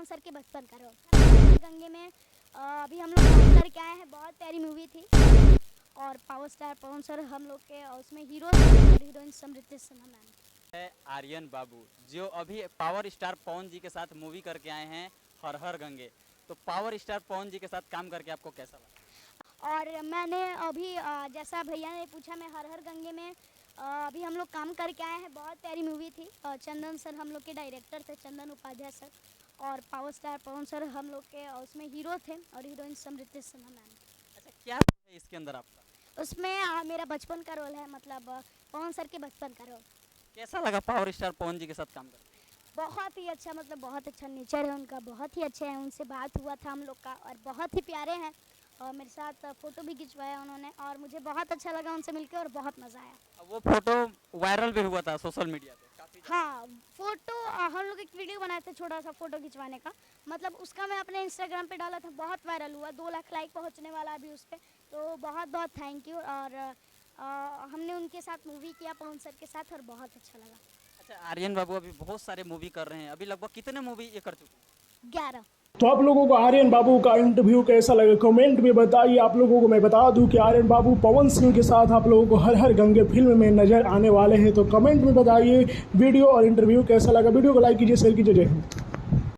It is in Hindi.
पवन सर के बचपन का रोल गंगे में अभी हम लोग काम करके आए हैं। बहुत प्यारी मूवी थी और पावर स्टार पवन सर हम लोग के उसमें हीरो थे और हीरोइन समृद्धि सिन्हा मैम है आर्यन बाबू, जो अभी पावर स्टार पवन जी के साथ मूवी करके आए हैं हर हर गंगे। तो पावर स्टार पवन जी के साथ काम करके आपको कैसा लगा? और मैंने अभी जैसा भैया ने पूछा, मैं हर हर गंगे में अभी हम लोग काम करके आए हैं। बहुत प्यारी मूवी थी। चंदन सर हम लोग के डायरेक्टर थे, चंदन उपाध्याय सर, और पावर स्टार पवन सर हम लोग के उसमें हीरो थे और हीरोइन समृद्धि सिन्हा मैम। अच्छा, क्या है इसके अंदर आपका? उसमें मेरा बचपन का रोल है, मतलब पवन सर के बचपन का रोल। कैसा लगा पावर स्टार पवन जी के साथ काम करके? बहुत ही अच्छा, मतलब बहुत अच्छा नेचर है उनका, बहुत ही अच्छे हैं। उनसे बात हुआ था हम लोग का और बहुत ही प्यारे हैं और मेरे साथ फ़ोटो भी खिंचवाया उन्होंने और मुझे बहुत अच्छा लगा उनसे मिलकर और बहुत मज़ा आया। वो फोटो वायरल भी हुआ था सोशल मीडिया पे काफी। हाँ, फ़ोटो हम लोग एक वीडियो बनाए थे छोटा सा फ़ोटो खिंचवाने का, मतलब उसका मैं अपने इंस्टाग्राम पे डाला था, बहुत वायरल हुआ, 2 लाख लाइक पहुंचने वाला अभी उस पर। तो बहुत बहुत थैंक यू। और हमने उनके साथ मूवी किया पवन सर के साथ और बहुत अच्छा लगा। अच्छा, आर्यन बाबू अभी बहुत सारे मूवी कर रहे हैं, अभी लगभग कितने मूवी ये कर चुके हैं? 11। तो आप लोगों को आर्यन बाबू का इंटरव्यू कैसा लगा कमेंट में बताइए। आप लोगों को मैं बता दूं कि आर्यन बाबू पवन सिंह के साथ आप लोगों को हर हर गंगे फिल्म में नजर आने वाले हैं। तो कमेंट में बताइए वीडियो और इंटरव्यू कैसा लगा। वीडियो को लाइक कीजिए, शेयर कीजिए। जय हिंद।